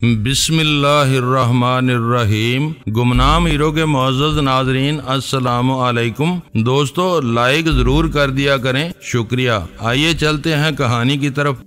बिस्मिल्लाहिर्रहमानिर्रहीम। गुमनाम हीरो के मुअज़्ज़ज़ नाज़रीन, अस्सलामु अलैकुम। दोस्तों, लाइक ज़रूर कर दिया करें, शुक्रिया। आइए चलते हैं कहानी की तरफ।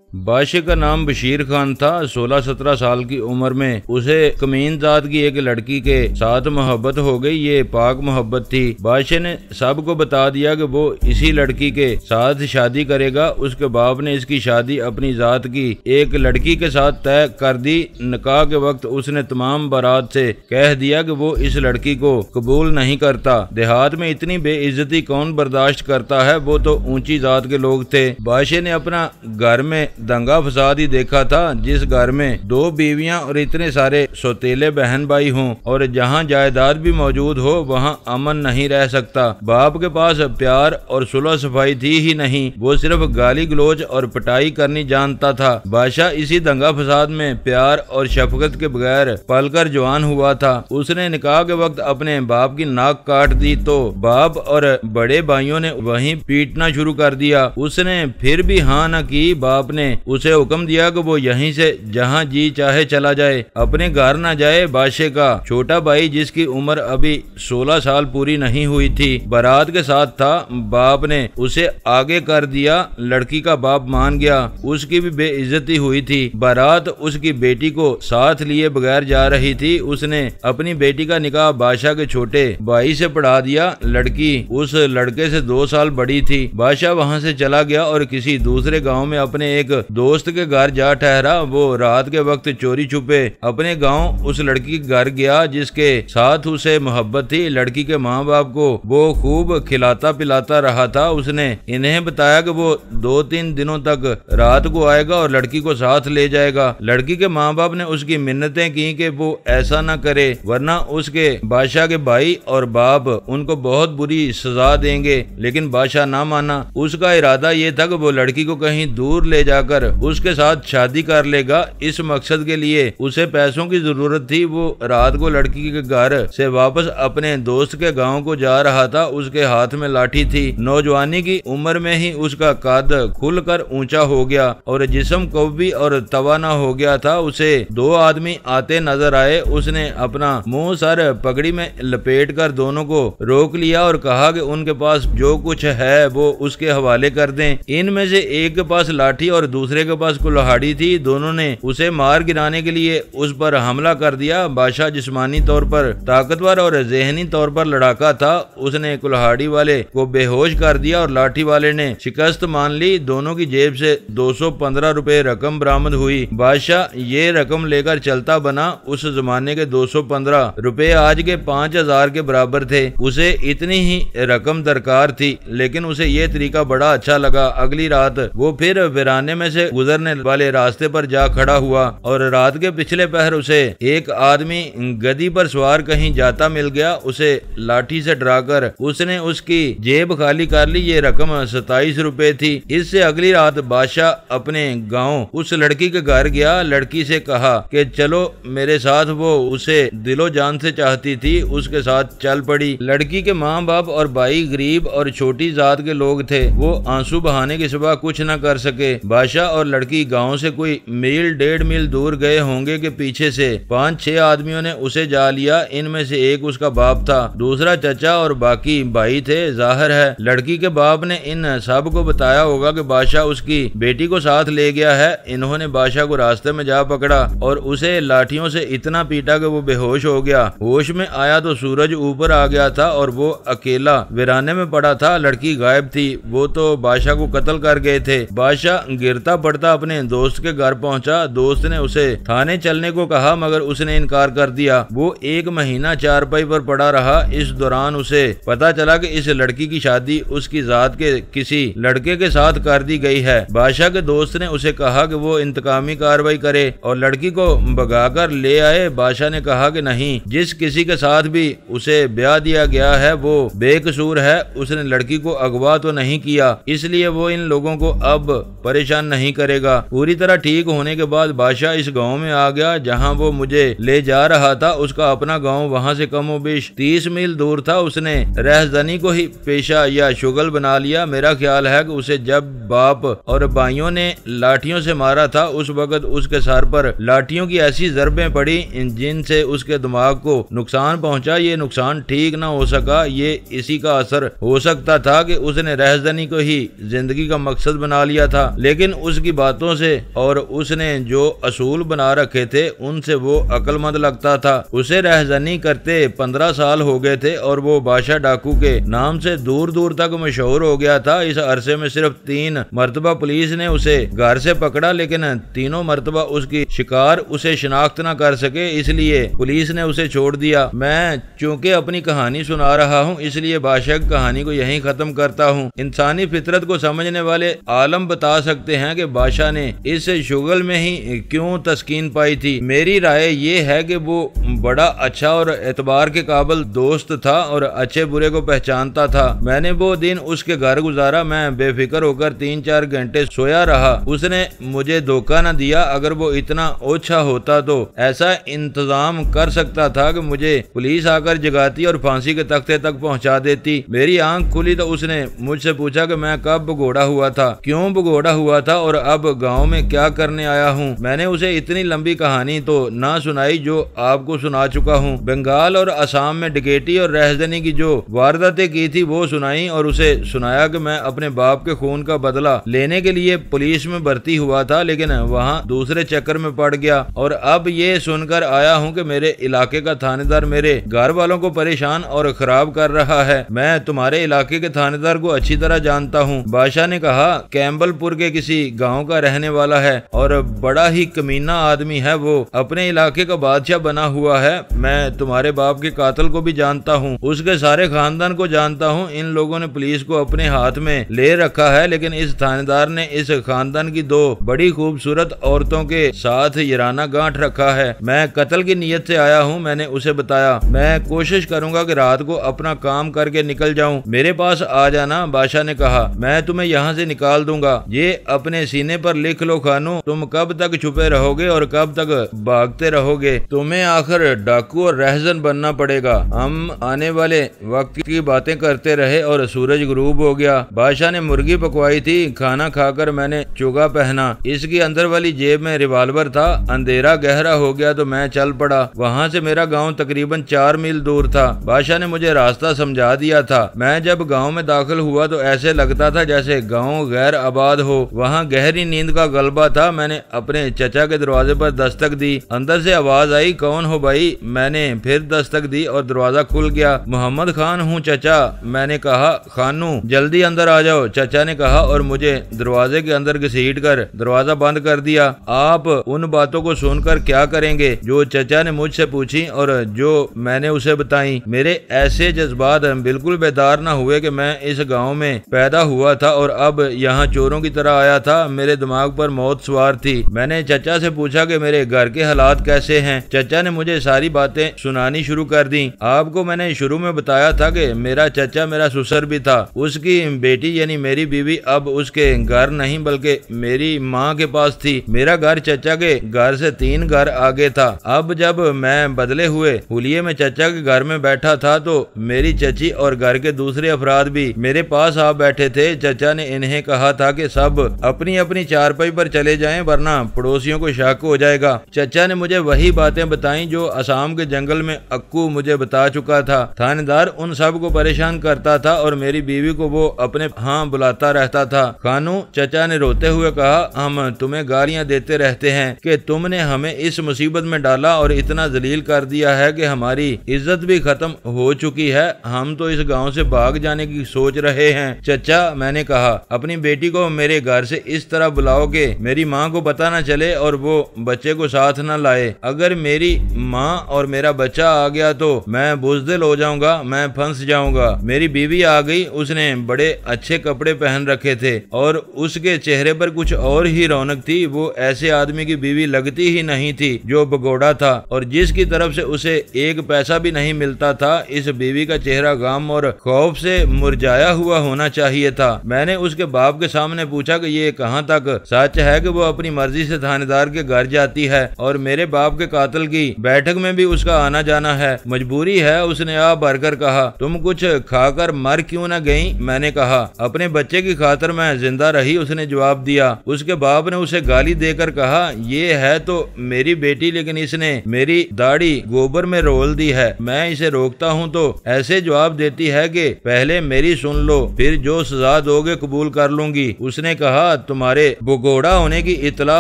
बादशाह का नाम बशीर खान था। 16-17 साल की उम्र में उसे कमीन जात की एक लड़की के साथ मोहब्बत हो गई। ये पाक मोहब्बत थी। बादशाह ने सबको बता दिया कि वो इसी लड़की के साथ शादी करेगा। उसके बाप ने इसकी शादी अपनी जात की एक लड़की के साथ तय कर दी। निकाह के वक्त उसने तमाम बारात से कह दिया कि वो इस लड़की को कबूल नहीं करता। देहात में इतनी बेइज्जती कौन बर्दाश्त करता है, वो तो ऊंची जात के लोग थे। बादशाह ने अपना घर में दंगा फसाद ही देखा था। जिस घर में 2 बीवियां और इतने सारे सौतेले बहन भाई हों और जहां जायदाद भी मौजूद हो, वहां अमन नहीं रह सकता। बाप के पास प्यार और सुलह सफाई थी ही नहीं, वो सिर्फ गाली गलोच और पिटाई करनी जानता था। बादशाह इसी दंगा फसाद में प्यार और शफकत के बगैर पलकर जवान हुआ था। उसने निकाह के वक्त अपने बाप की नाक काट दी तो बाप और बड़े भाइयों ने वहीं पीटना शुरू कर दिया। उसने फिर भी हाँ न की। बाप ने उसे हुक्म दिया कि वो यहीं से जहां जी चाहे चला जाए, अपने घर न जाए। बादशाह का छोटा भाई, जिसकी उम्र अभी 16 साल पूरी नहीं हुई थी, बारात के साथ था। बाप ने उसे आगे कर दिया। लड़की का बाप मान गया। उसकी भी बेइज्जती हुई थी। बारात उसकी बेटी को साथ लिए बगैर जा रही थी। उसने अपनी बेटी का निकाह बादशाह के छोटे भाई से पढ़ा दिया। लड़की उस लड़के से 2 साल बड़ी थी। बादशाह वहां से चला गया और किसी दूसरे गांव में अपने एक दोस्त के घर जा ठहरा। वो रात के वक्त चोरी छुपे अपने गांव उस लड़की के घर गया जिसके साथ उसे मोहब्बत थी। लड़की के माँ बाप को वो खूब खिलाता पिलाता रहा था। उसने इन्हें बताया कि वो 2-3 दिनों तक रात को आएगा और लड़की को साथ ले जाएगा। लड़की के माँ बाप ने उसकी मिन्नतें की कि वो ऐसा न करे, वरना उसके बादशाह के भाई और बाप उनको बहुत बुरी सजा देंगे। लेकिन बादशाह ना माना। उसका इरादा ये था कि वो लड़की को कहीं दूर ले जाकर उसके साथ शादी कर लेगा। इस मकसद के लिए उसे पैसों की जरूरत थी। वो रात को लड़की के घर से वापस अपने दोस्त के गांव को जा रहा था। उसके हाथ में लाठी थी। नौजवानी की उम्र में ही उसका कद खुलकर ऊंचा हो गया और जिस्म कौवी और तवाना हो गया था। उसे 2 आदमी आते नजर आए। उसने अपना मुंह सर पगड़ी में लपेट कर दोनों को रोक लिया और कहा कि उनके पास जो कुछ है वो उसके हवाले कर दें। इनमें से एक के पास लाठी और दूसरे के पास कुल्हाड़ी थी। दोनों ने उसे मार गिराने के लिए उस पर हमला कर दिया। बादशाह जिस्मानी तौर पर ताकतवर और ज़हनी तौर पर लड़ाका था। उसने कुल्हाड़ी वाले को बेहोश कर दिया और लाठी वाले ने शिकस्त मान ली। दोनों की जेब से 215 रुपए रकम बरामद हुई। बादशाह ये रकम लेकर चलता बना। उस जमाने के 215 रुपए आज के 5000 के बराबर थे। उसे इतनी ही रकम दरकार थी, लेकिन उसे ये तरीका बड़ा अच्छा लगा। अगली रात वो फिर वीराने में से गुजरने वाले रास्ते पर जा खड़ा हुआ और रात के पिछले पहर उसे एक आदमी गधी पर सवार कहीं जाता मिल गया। उसे लाठी से डराकर उसने उसकी जेब खाली कर ली। ये रकम 27 रुपए थी। इससे अगली रात बादशाह अपने गांव उस लड़की के घर गया। लड़की से कहा कि चलो मेरे साथ। वो उसे दिलो जान से चाहती थी। उसके साथ चल पड़ी। लड़की के माँ बाप और भाई गरीब और छोटी जात के लोग थे। वो आंसू बहाने के सिवा कुछ न कर सके। बादशाह और लड़की गांव से कोई मील 1.5 मील दूर गए होंगे कि पीछे से 5-6 आदमियों ने उसे जा लिया। इनमें से एक उसका बाप था, दूसरा चचा और बाकी भाई थे। जाहिर है लड़की के बाप ने इन सब को बताया होगा कि बादशाह उसकी बेटी को साथ ले गया है। इन्होंने बादशाह को रास्ते में जा पकड़ा और उसे लाठियों से इतना पीटा कि वो बेहोश हो गया। होश में आया तो सूरज ऊपर आ गया था और वो अकेला वीराने में पड़ा था। लड़की गायब थी। वो तो बादशाह को कत्ल कर गए थे। बादशाह गिरता पड़ता अपने दोस्त के घर पहुंचा। दोस्त ने उसे थाने चलने को कहा, मगर उसने इनकार कर दिया। वो 1 महीना चारपाई पर पड़ा रहा। इस दौरान उसे पता चला कि इस लड़की की शादी उसकी जात के किसी लड़के के साथ कर दी गई है। बादशाह के दोस्त ने उसे कहा कि वो इंतकामी कार्रवाई करे और लड़की को भगाकर ले आए। बादशाह ने कहा कि नहीं, जिस किसी के साथ भी उसे ब्याह दिया गया है वो बेकसूर है। उसने लड़की को अगवा तो नहीं किया, इसलिए वो इन लोगों को अब परेशान नहीं करेगा। पूरी तरह ठीक होने के बाद बादशाह इस गांव में आ गया जहां वो मुझे ले जा रहा था। उसका अपना गांव वहां से कमोबेश 30 मील दूर था। उसने रहजनी को ही पेशा या शुगल बना लिया। मेरा ख्याल है कि उसे जब बाप और भाइयों ने लाठियों से मारा था उस वक्त उसके सर पर लाठियों की ऐसी ज़रबें पड़ी जिनसे उसके दिमाग को नुकसान पहुंचा। ये नुकसान ठीक ना हो सका। ये इसी का असर हो सकता था कि उसने रहजनी को ही जिंदगी का मकसद बना लिया था। लेकिन उसकी बातों से और उसने जो असूल बना रखे थे उनसे वो अक्लमंद लगता था। उसे रहजनी करते 15 साल हो गए थे और वो बादशाह डाकू के नाम से दूर दूर तक मशहूर हो गया था। इस अरसे में सिर्फ 3 मरतबा पुलिस ने उसे घर से पकड़ा, लेकिन तीनों मरतबा उसकी शिकार उसे शिनाख्त न कर सके, इसलिए पुलिस ने उसे छोड़ दिया। मैं चूंकि अपनी कहानी सुना रहा हूँ इसलिए बादशाह की कहानी को यहीं खत्म करता हूँ। इंसानी फितरत को समझने वाले आलम बता सकते हैं कि बादशाह ने इस शुगल में ही क्यों तस्कीन पाई थी। मेरी राय ये है कि वो बड़ा अच्छा और एतबार के काबिल दोस्त था और अच्छे बुरे को पहचानता था। मैंने वो दिन उसके घर गुजारा। मैं बेफिक्र होकर 3-4 घंटे सोया रहा। उसने मुझे धोखा न दिया। अगर वो इतना ओछा होता तो ऐसा इंतजाम कर सकता था कि मुझे पुलिस आकर जगाती और फांसी के तख्ते तक पहुंचा देती। मेरी आंख खुली तो उसने मुझसे पूछा कि मैं कब भगोड़ा हुआ था, क्यों भगोड़ा हुआ था और अब गांव में क्या करने आया हूं। मैंने उसे इतनी लंबी कहानी तो ना सुनाई जो आपको सुना चुका हूं। बंगाल और असम में डकैती और रहजनी की जो वारदातें की थी वो सुनाई और उसे सुनाया कि मैं अपने बाप के खून का बदला लेने के लिए पुलिस में भर्ती हुआ था, लेकिन वहां दूसरे चक्कर में पड़ गया और अब ये सुनकर आया हूं कि मेरे इलाके का थानेदार मेरे घर वालों को परेशान और खराब कर रहा है। मैं तुम्हारे इलाके के थानेदार को अच्छी तरह जानता हूं। बादशाह ने कहा, कैम्बलपुर के किसी गांव का रहने वाला है और बड़ा ही कमीना आदमी है। वो अपने इलाके का बादशाह बना हुआ है। मैं तुम्हारे बाप के कातिल को भी जानता हूँ, उसके सारे खानदान को जानता हूँ। इन लोगों ने पुलिस को अपने हाथ में ले रखा है, लेकिन इस थानेदार ने इस खानदान की 2 बड़ी खूबसूरत औरतों के साथ याराना गांठ रखा है। मैं कत्ल की नीयत से आया हूँ। मैंने उसे बताया मैं कोशिश करूंगा कि रात को अपना काम करके निकल जाऊं। मेरे पास आ जाना। बादशाह ने कहा, मैं तुम्हें यहाँ से निकाल दूंगा। ये अपने सीने पर लिख लो खानू, तुम कब तक छुपे रहोगे और कब तक भागते रहोगे। तुम्हें आखिर डाकू और रहजन बनना पड़ेगा। हम आने वाले वक्त की बातें करते रहे और सूरज गुरूब हो गया। बादशाह ने मुर्गी पकवाई थी। खाना खाकर मैंने चुगा पहना। इसकी अंदर वाली जेब में रिवाल्वर था। अंधेरा गहरा हो गया तो मैं चल पड़ा। वहाँ से मेरा गांव तकरीबन 4 मील दूर था। बादशाह ने मुझे रास्ता समझा दिया था। मैं जब गांव में दाखिल हुआ तो ऐसे लगता था जैसे गांव गैर आबाद हो। वहाँ गहरी नींद का गलबा था। मैंने अपने चचा के दरवाजे पर दस्तक दी। अंदर से आवाज आई, कौन हो भाई? मैंने फिर दस्तक दी और दरवाजा खुल गया। मोहम्मद खान हूँ चचा। मैंने कहा, खानू जल्दी अंदर आ जाओ, चचा ने कहा और मुझे दरवाजे के अंदर घसीट कर दरवाजा बंद कर दिया। आप उन बातों को सुनकर क्या करेंगे जो चचा ने मुझसे पूछी और जो मैंने उसे बताई। मेरे ऐसे जज्बात बिल्कुल बेदार न हुए कि मैं इस गांव में पैदा हुआ था और अब यहाँ चोरों की तरह आया था। मेरे दिमाग पर मौत सवार थी। मैंने चचा से पूछा कि मेरे घर के हालात कैसे हैं। चचा ने मुझे सारी बातें सुनानी शुरू कर दी। आपको मैंने शुरू में बताया था कि मेरा चचा मेरा ससुर भी था। उसकी बेटी यानी मेरी बीवी अब उसके घर नहीं बल्कि मेरी माँ के पास थी। मेरा घर चचा के घर से 3 घर आगे था। अब जब मैं बदले हुए हुलिये में चचा के घर में बैठा था तो मेरी चची और घर के दूसरे अफराद भी मेरे पास आ बैठे थे। चचा ने इन्हें कहा था कि सब अपनी अपनी चारपाई पर चले जाएं वरना पड़ोसियों को शक हो जाएगा। चचा ने मुझे वही बातें बताई जो असम के जंगल में अक्कू मुझे बता चुका था। थानेदार उन सब को परेशान करता था और मेरी बीवी को वो अपने हाँ बुलाता रहता था। खानू, चचा ने रोते हुए कहा, हम तुम्हें गालियां देते रहते हैं कि तुमने हमें इस मुसीबत में डाला और इतना जलील कर दिया है कि हमारी इज्जत भी खत्म हो चुकी है। हम तो इस गांव से भाग जाने की सोच रहे हैं। चचा, मैंने कहा, अपनी बेटी को मेरे घर से इस तरह बुलाओ कि मेरी माँ को पता न चले और वो बच्चे को साथ न लाए। अगर मेरी माँ और मेरा बच्चा आ गया तो मैं बुज़दिल हो जाऊंगा, मैं फंस जाऊंगा। मेरी बीवी आ गई। उसने बड़े अच्छे कपड़े पहन रखे थे और उसके चेहरे पर कुछ और ही रौनक थी। वो ऐसे आदमी की बीवी लगती ही नहीं थी जो भगोड़ा था और जिसकी तरफ से उसे एक पैसा भी नहीं मिलता था। इस बीवी का चेहरा गम और खौफ से मुरझाया हुआ होना चाहिए था। मैंने उसके बाप के सामने पूछा कि ये कहां तक सच है कि वो अपनी मर्जी से थानेदार के घर जाती है और मेरे बाप के कातिल की बैठक में भी उसका आना जाना है। मजबूरी है, उसने आ भरकर कहा। तुम कुछ खाकर मर क्यों न गई? मैंने कहा। अपने बच्चे की खातिर मैं जिंदा रही, उसने जवाब दिया। उसके बाप ने उसे गाली देकर कहा, ये है तो मेरी बेटी, लेकिन इसने मेरी दाढ़ी गोबर में रोल दी है। मैं इसे रोकता हूँ तो ऐसे जवाब देती है कि पहले मेरी सुन लो, फिर जो सजा दोगे कबूल कर लूंगी। उसने कहा, तुम्हारे भगोड़ा होने की इतला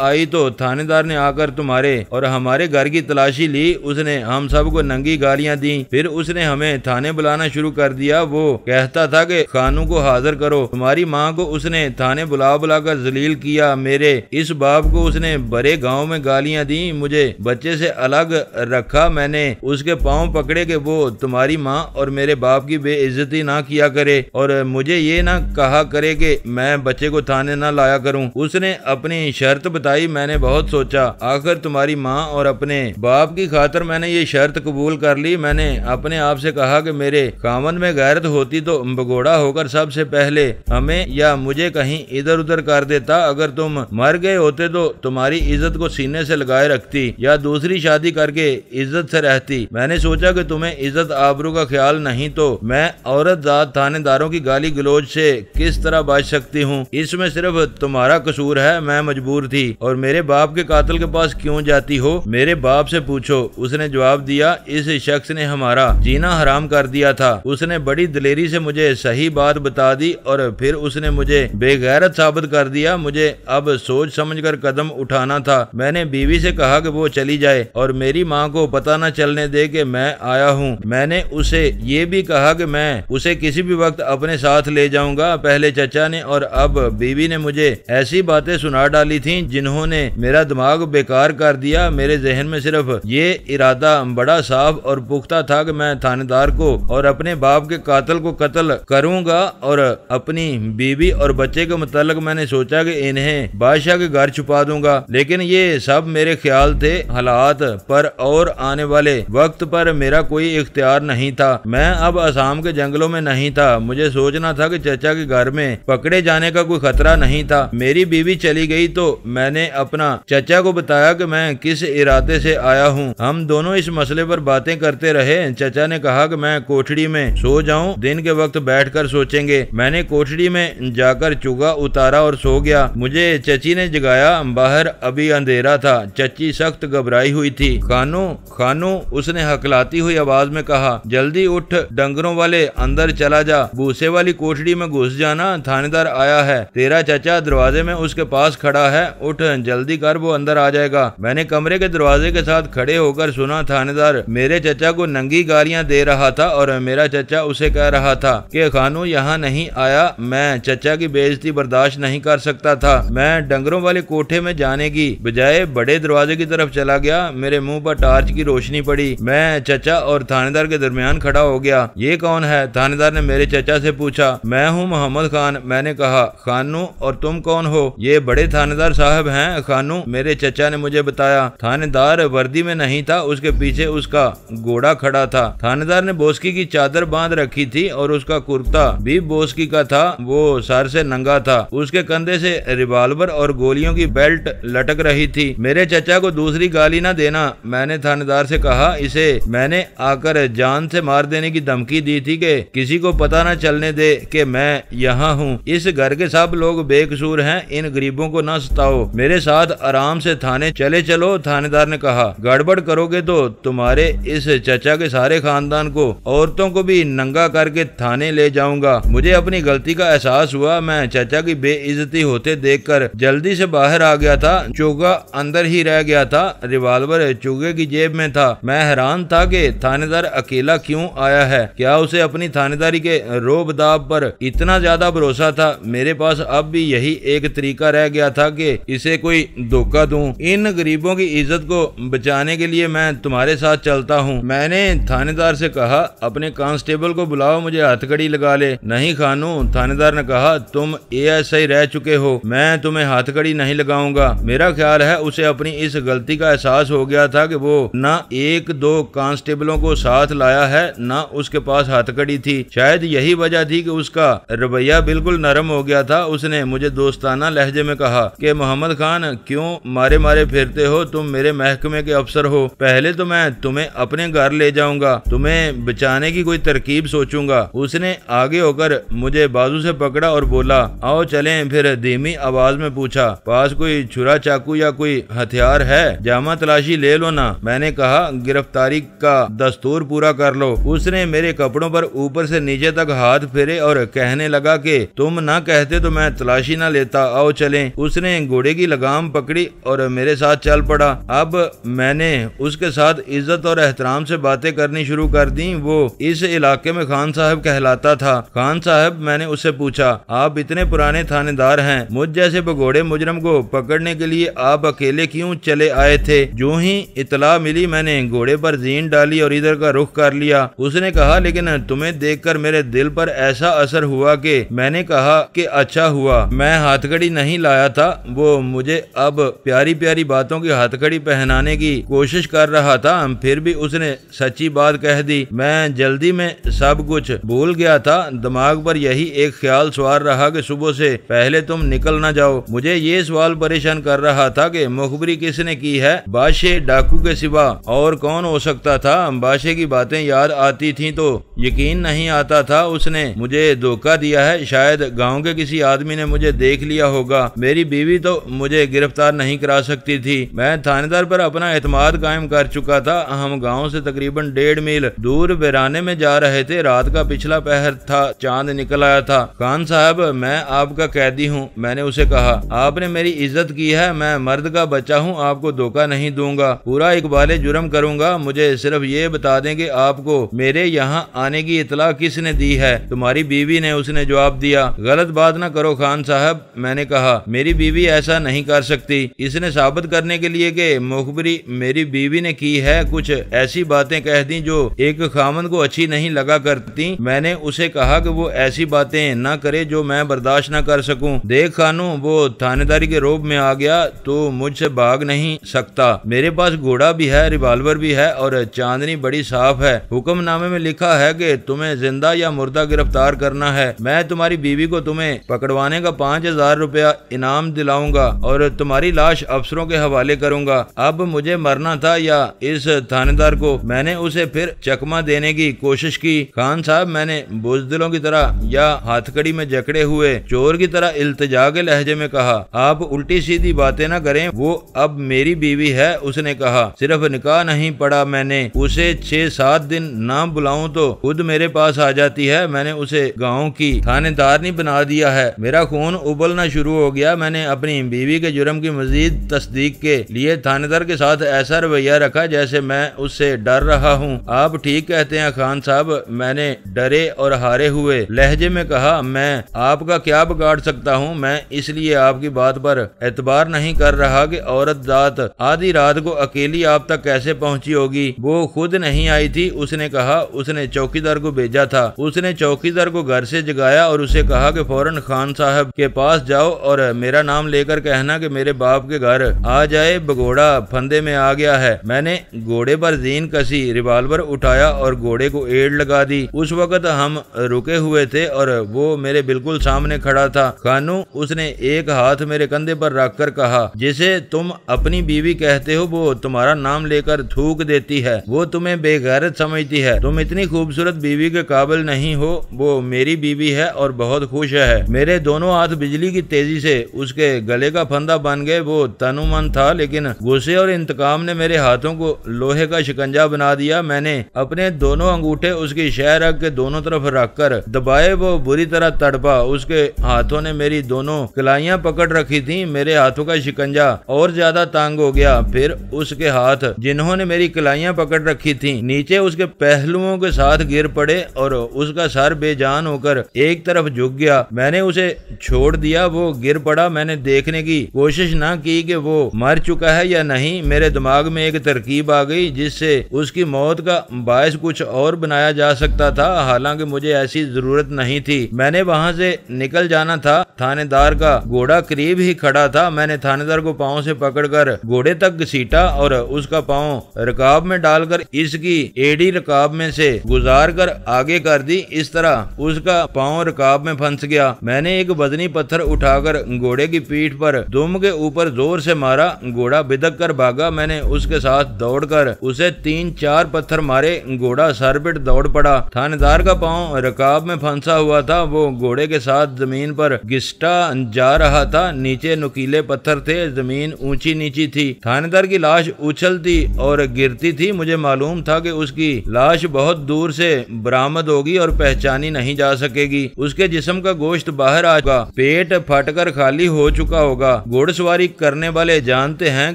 आई तो थानेदार ने आकर तुम्हारे और हमारे घर की तलाशी ली। उसने हम सबको नंगी गालियां दी, फिर उसने हमें थाने बुलाना शुरू कर दिया। वो कहता था कि खानू को हाजिर करो। तुम्हारी माँ को उसने थाने बुला बुलाकर जलील किया। मेरे इस बाप को उसने बड़े गांव में गालियां दी, मुझे बच्चे से अलग रखा। मैंने उसके पांव पकड़े कि वो तुम्हारी माँ और मेरे बाप की बेइज्जती ना किया करे और मुझे ये ना कहा करे कि मैं बच्चे को थाने ना लाया करूं। उसने अपनी शर्त बताई। मैंने बहुत सोचा, आखिर तुम्हारी माँ और अपने बाप की खातिर मैंने ये शर्त कबूल कर ली। मैंने अपने आप से कहा कि मेरे खामन में गैरत होती तो भगोड़ा होकर सबसे पहले हमें या मुझे कहीं इधर उधर कर देता। अगर तुम मर गए होते तो तुम्हारी इज्जत को सीने से लगाए रखती या दूसरी शादी करके इज्जत से रहती। मैंने सोचा कि तुम्हें इज्जत आबरू का ख्याल नहीं तो मैं औरत जात थानेदारों की गाली गलौज से किस तरह बच सकती हूँ? इसमें सिर्फ तुम्हारा कसूर है। मैं मजबूर थी और मेरे बाप के कातिल के पास क्यों जाती हो? मेरे बाप से पूछो। उसने जवाब दिया, इस शख्स ने हमारा जीना हराम कर दिया था। उसने बड़ी दिलेरी से मुझे सही बात बता दी और फिर उसने मुझे बेगैरत साबित कर दिया। मुझे अब सोच समझकर कदम उठाना था। मैंने बीवी से कहा कि वो चली जाए और मेरी माँ को पता न चलने दे कि मैं आया हूँ। मैंने उसे ये भी कहा कि मैं उसे किसी भी वक्त अपने साथ ले जाऊंगा। पहले चचा ने और अब बीवी ने मुझे ऐसी बातें सुना डाली थी जिन्होंने मेरा दिमाग बेकार कर दिया। मेरे जहन में सिर्फ ये इरादा बड़ा साफ और पुख्ता था कि मैं थानेदार को और अपने बाप के कातिल को कत्ल करूंगा और अपनी बीवी और बच्चे के मुताल्लिक मैंने सोचा कि इन्हें बादशाह के घर छुपा दूंगा। लेकिन ये सब मेरे ख्याल थे, हालात पर और आने वाले वक्त पर मेरा कोई इख्तियार नहीं था। मैं अब असम के जंगलों में नहीं था। मुझे सोचना था कि चचा के घर में पकड़े जाने का कोई खतरा नहीं था। मेरी बीवी चली गई तो मैंने अपना चचा को बताया कि मैं किस इरादे से आया हूँ। हम दोनों इस मसले पर बातें करते रहे। चचा ने कहा कि मैं कोठड़ी में सो जाऊं, दिन के वक्त बैठकर सोचेंगे। मैंने कोठड़ी में जाकर चुगा उतारा और सो गया। मुझे चची ने जगाया। बाहर अभी अंधेरा था। चची सख्त घबराई हुई थी। खानू खानू, उसने हकलाती हुई आवाज में कहा, जल्दी उठ, डंगरों वाले अंदर चला जा, भूसे वाली कोठड़ी में घुस जाना, थानेदार आया है। तेरा चचा दरवाजे में उसके पास खड़ा है, उठ जल्दी कर, वो अंदर आ जाएगा। मैंने कमरे के दरवाजे के साथ खड़े होकर सुना। थानेदार मेरे चचा को नंगी गालियां दे रहा था और मेरा चचा उसे कह रहा था कि खानू यहाँ नहीं आया। मैं चचा की बेइज्जती बर्दाश्त नहीं कर सकता था। मैं डंगरों वाले कोठे में जाने की बजाय बड़े दरवाजे की तरफ चला गया। मेरे मुंह पर टार्च की रोशनी पड़ी। मैं चचा और थानेदार के दरमियान खड़ा हो गया। ये कौन है? थानेदार ने मेरे चचा से पूछा। मैं हूँ मोहम्मद खान। मैंने कहा। खानू, और तुम कौन हो? ये बड़े थानेदार साहब हैं खानू, मेरे चचा ने मुझे बताया। थानेदार वर्दी में नहीं था, उसके पीछे उसका घोड़ा खड़ा था। थानेदार ने बोस्की की चादर बांध रखी थी और उसका कुर्ता भी बोस्की का था। वो सर से नंगा था। उसके कंधे से रिवाल्वर और गोलियों की बेल्ट लटक रही थी। मेरे चचा को दूसरी गाली ना देना, मैंने थानेदार से कहा। इसे मैंने आकर जान से मार देने की धमकी दी थी कि किसी को पता न चलने दे कि मैं यहाँ हूँ। इस घर के सब लोग बेकसूर हैं, इन गरीबों को न सताओ, मेरे साथ आराम से थाने चले चलो। थानेदार ने कहा, गड़बड़ करोगे तो तुम्हारे इस चचा के सारे खानदान को, औरतों को भी नंगा करके थाने ले जाऊंगा। मुझे अपनी गलती का एहसास हुआ। मैं चचा की बेइज्जती होते देखकर जल्दी से बाहर आ गया था। चोगा अंदर ही रह गया था, रिवाल्वर चोगे की जेब में था। मैं हैरान था कि थानेदार अकेला क्यों आया है। क्या उसे अपनी थानेदारी के रोब दाब पर इतना ज्यादा भरोसा था? मेरे पास अब भी यही एक तरीका रह गया था कि इसे कोई धोखा दूं। इन गरीबों की इज्जत को बचाने के लिए मैं तुम्हारे साथ चलता हूँ। मैंने थानेदार से कहा, अपने कांस्टेबल को बुलाओ, मुझे हथकड़ी लगा ले। नहीं खानू, थानेदार ने कहा, तुम एएसआई रह चुके हो, मैं तुम्हें हथकड़ी नहीं लगाऊंगा। मेरा ख्याल है उसे अपनी इस गलती का एहसास हो गया था कि वो न एक दो कांस्टेबलों को साथ लाया है, न उसके पास हथकड़ी थी। शायद यही वजह थी कि उसका रवैया बिल्कुल नरम हो गया था। उसने मुझे मुझे दोस्ताना लहजे में कहा कि मोहम्मद खान, क्यों मारे मारे फिरते हो? तुम मेरे महकमे के अफसर हो। पहले तो मैं तुम्हें अपने घर ले जाऊंगा, तुम्हें बचाने की कोई तरकीब सोचूंगा। उसने आगे होकर मुझे बाजू से पकड़ा और बोला, आओ चलें। फिर धीमी आवाज में पूछा, पास कोई छुरा चाकू या कोई हथियार है? जामा तलाशी ले लो ना। मैंने कहा, गिरफ्तारी का दस्तूर पूरा कर लो। उसने मेरे कपड़ों पर ऊपर से नीचे तक हाथ फेरे और कहने लगा कि तुम ना कहते तो मैं तलाशी ना लेता, आओ चलें। उसने घोड़े की लगाम पकड़ी और मेरे साथ चल पड़ा। अब मैंने उसके साथ इज्जत और एहतराम से बातें करनी शुरू कर दी। वो इस इलाके में खान साहब कहलाता था। खान साहब, मैंने उससे पूछा, आप इतने पुराने थानेदार हैं, मुझ जैसे भगोड़े मुजरम को पकड़ने के लिए आप अकेले क्यों चले आए थे? जो ही इतला मिली मैंने घोड़े पर जीन डाली और इधर का रुख कर लिया। उसने कहा, लेकिन तुम्हें देखकर मेरे दिल पर ऐसा असर हुआ कि मैंने कहा कि अच्छा हुआ मैं हथकड़ी नहीं लाया था। वो मुझे अब प्यारी प्यारी बातों की हथकड़ी पहनाने की कोशिश कर रहा था, फिर भी उसने सच्ची बात कह दी। मैं जल्दी में सब कुछ भूल गया था। दिमाग पर यही एक ख्याल सवार रहा कि सुबह से पहले तुम निकल न जाओ। मुझे ये सवाल परेशान कर रहा था कि मुखबरी किसने की है? बादशाह डाकू के सिवा और कौन हो सकता था? बादशाह की बातें याद आती थी तो यकीन नहीं आता था उसने मुझे धोखा दिया है। शायद गांव के किसी आदमी ने मुझे देख लिया होगा। मेरी बीवी तो मुझे गिरफ्तार नहीं करा सकती थी। मैं थानेदार पर अपना एतमाद कायम कर चुका था। हम गांव से तकरीबन 1.5 मील दूर वीराने में जा रहे थे। रात का पिछला पहर था, चांद निकल आया था। खान साहब, मैं आपका कैदी हूँ। मैंने उसे कहा, आपने मेरी इज्जत की है, मैं मर्द का बच्चा हूँ, आपको धोखा नहीं दूंगा, पूरा इकबाले जुर्म करूंगा। मुझे सिर्फ ये बता दें कि आपको मेरे यहाँ आने की इतला किसने दी है? तुम्हारी बीवी ने, उसने जवाब दिया। गलत बात ना करो खान साहब, मैंने कहा, मेरी बीवी ऐसा नहीं कर सकती। इसने साबित करने के लिए कि मुखबरी मेरी बीवी ने की है, कुछ ऐसी बातें कह दी जो एक खामन को अच्छी नहीं लगा करती। मैंने उसे कहा कि वो ऐसी बातें न करे जो मैं बर्दाश्त न कर सकूं। देख खानू, वो थानेदारी के रोब में आ गया तो मुझसे भाग नहीं सकता। मेरे पास घोड़ा भी है, रिवाल्वर भी है और चांदनी बड़ी साफ है। हुक्मनामे में लिखा है कि तुम्हें जिंदा या मुर्दा गिरफ्तार करना है। मैं तुम्हारी बीवी को तुम्हें पकड़वाने का 5,000 रुपया इनाम दिलाऊंगा और तुम्हारी लाश अफसरों के हवाले करूंगा। अब मुझे मरना था या इस थानेदार को? मैंने उसे फिर चकमा देने की कोशिश की। खान साहब, मैंने बुजदिलों की तरह या हथकड़ी में जकड़े हुए चोर की तरह इल्तिजा के लहजे में कहा, आप उल्टी सीधी बातें न करें, वो अब मेरी बीवी है। उसने कहा, सिर्फ निकाह नहीं पढ़ा मैंने, उसे 6-7 दिन ना बुलाऊं तो खुद मेरे पास आ जाती है। मैंने उसे गांव की थानेदारनी बना दिया है। मेरा खून उबलना शुरू हो गया। मैंने अपनी बीवी के जुर्म की मजीद तस्दीक के लिए थानेदार के साथ ऐसा रवैया रखा जैसे मैं उससे डर रहा हूँ। आप ठीक कहते हैं खान साहब, मैंने डरे और हारे हुए लहजे में कहा, मैं आपका क्या बिगाड़ सकता हूँ? मैं इसलिए आपकी बात पर एतबार नहीं कर रहा कि औरत जात आधी रात को अकेली आप तक कैसे पहुँची होगी। वो खुद नहीं आई थी। उसने कहा, उसने चौकीदार को भेजा था। उसने चौकीदार को घर से जगाया और उसे कहा कि फौरन खान साहब के पास जाओ और मेरा नाम लेकर कहना कि मेरे बाप के घर आ जाए, भगोड़ा फंदे में आ गया है। मैंने घोड़े पर जीन कसी, रिवाल्वर उठाया और घोड़े को एड़ लगा दी। उस वक्त हम रुके हुए थे और वो मेरे बिल्कुल सामने खड़ा था। खानू, उसने एक हाथ मेरे कंधे पर रखकर कहा, जिसे तुम अपनी बीवी कहते हो वो तुम्हारा नाम लेकर थूक देती है, वो तुम्हें बेगैरत समझती है। तुम इतनी खूबसूरत बीवी के काबिल नहीं हो। वो मेरी बीवी है और बहुत खुश है। मेरे दोनों हाथ बिजली की तेजी से उसके गले का फंदा बन गए। वो तनुमन था, लेकिन गुस्से और इंतकाम ने मेरे हाथों को लोहे का शिकंजा बना दिया। मैंने अपने दोनों अंगूठे उसकी शह रग के दोनों तरफ रखकर दबाए। वो बुरी तरह तड़पा। उसके हाथों ने मेरी दोनों कलाइयां पकड़ रखी थी। मेरे हाथों का शिकंजा और ज्यादा तंग हो गया। फिर उसके हाथ, जिन्होंने मेरी कलाइयां पकड़ रखी थी, नीचे उसके पहलुओं के साथ गिर पड़े और उसका सर बेजान होकर एक तरफ झुक गया। मैंने उसे छोड़ दिया। वो गिर पड़ा। मैंने देखने की कोशिश न की कि वो मर चुका है या नहीं। मेरे दिमाग में एक तरकीब आ गई जिससे उसकी मौत का बायस कुछ और बनाया जा सकता था, हालांकि मुझे ऐसी जरूरत नहीं थी। मैंने वहां से निकल जाना था। थानेदार का घोड़ा करीब ही खड़ा था। मैंने थानेदार को पांव से पकड़कर घोड़े तक घसीटा और उसका पांव रकाब में डालकर इसकी एड़ी रकाब में से गुजार कर आगे कर दी। इस तरह उसका पांव रकाब में फंस गया। मैंने एक वजनी पत्थर उठाकर घोड़े की पीठ पर दुम के ऊपर जोर से मारा। घोड़ा बिदक कर भागा। मैंने उसके साथ दौड़कर उसे 3-4 पत्थर मारे। घोड़ा सरपिट दौड़ पड़ा। थानेदार का पांव रकाब में फंसा हुआ था। वो घोड़े के साथ जमीन पर घिसटा जा रहा था। नीचे नुकीले पत्थर थे। जमीन ऊंची नीची थी। थानेदार की लाश उछलती और गिरती थी। मुझे मालूम था कि उसकी लाश बहुत दूर से बरामद होगी और पहचानी नहीं जा सकेगी। उसके जिस्म का गोश्त बाहर आ चुका, पेट फटकर खाली हो चुका होगा। घोड़सवारी करने वाले जानते हैं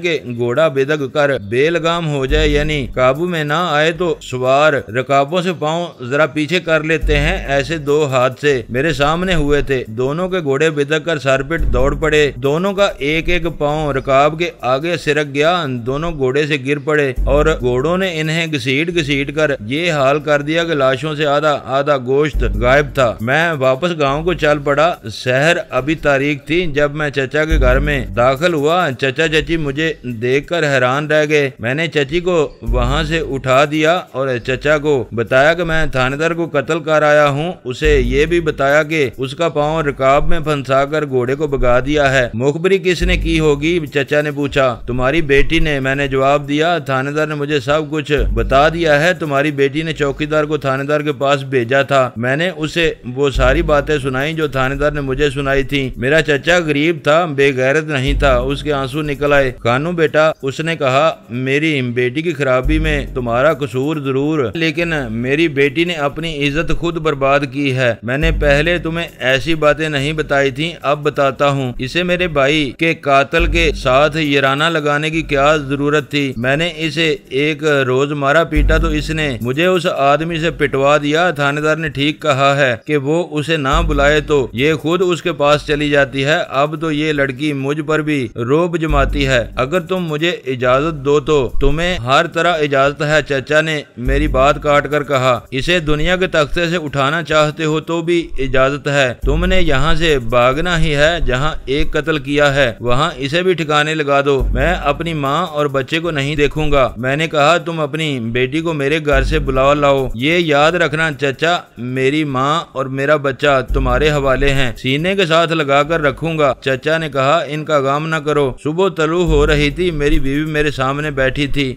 कि घोड़ा बिदक कर बेलगाम हो जाए यानी काबू में ना आए तो सवार रकाबों से पांव जरा पीछे कर लेते हैं। ऐसे 2 हादसे मेरे सामने हुए थे। दोनों के घोड़े बिदक कर सरपिट दौड़ पड़े। दोनों का एक एक पांव रकाब के आगे सिरक गया। दोनों घोड़े से गिर पड़े और घोड़ों ने इन्हें घसीट कर ये हाल कर दिया कि लाशों से आधा आधा गोश्त गायब था। मैं वापस गांव को चल पड़ा। शहर अभी तारीख थी जब मैं चचा के घर में दाखिल हुआ। चचा चची मुझे देखकर हैरान रह गए। मैंने चची को वहां से उठा दिया और चचा को बताया कि मैं थानेदार को कत्ल कर आया हूँ। उसे ये भी बताया कि उसका पांव रकाब में फंसाकर घोड़े को भगा दिया है। मुखबरी किसने की होगी? चचा ने पूछा। तुम्हारी बेटी ने, मैंने जवाब दिया। थानेदार ने मुझे सब कुछ बता दिया है। तुम्हारी बेटी ने चौकीदार को थानेदार के पास भेजा था। मैंने उसे वो सारी बातें सुनाई जो थानेदार ने मुझे सुनाई थी। मेरा चचा गरीब था, बेगैरत नहीं था। उसके आंसू निकल आए। कानू बेटा, उसने कहा, मेरी बेटी की खराबी में तुम्हारा कसूर जरूर, लेकिन मेरी बेटी ने अपनी इज्जत खुद बर्बाद की है। मैंने पहले तुम्हें ऐसी बातें नहीं बताई थी, अब बताता हूँ। इसे मेरे भाई के कातल के साथ याराना लगाने की क्या जरूरत थी? मैंने इसे एक रोज मारा पीटा तो इसने मुझे उस आदमी से पिटवा दिया। थानेदार ने ठीक कहा है कि वो उसे ना बुलाए तो ये खुद उसके पास चली जाती है। अब तो ये लड़की मुझ पर भी रोब जमाती है। अगर तुम मुझे इजाजत दो तो तुम्हें हर तरह इजाजत है। चचा ने मेरी बात काट कर कहा, इसे दुनिया के तख्ते से उठाना चाहते हो तो भी इजाजत है। तुमने यहाँ से भागना ही है। जहाँ एक कत्ल किया है वहाँ इसे भी ठिकाने लगा दो। मैं अपनी माँ और बच्चे को नहीं देखूंगा। मैंने कहा, तुम अपनी बेटी को मेरे घर से बुला लाओ। ये याद रखना चचा, मेरी माँ और मेरा बच्चा तुम्हारे हवाले हैं। सीने के साथ लगाकर रखूंगा। चचा ने कहा, इनका गम न करो। सुबह तलू हो रही थी। मेरी बीवी मेरे सामने बैठी थी।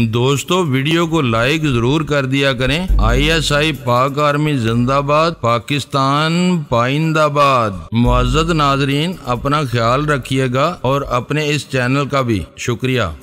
दोस्तों, वीडियो को लाइक जरूर कर दिया करें। ISI पाक आर्मी जिंदाबाद, पाकिस्तान पाइंदाबाद। मुअज़्ज़ज़ नाज़रीन, अपना ख्याल रखिएगा और अपने इस चैनल का भी शुक्रिया।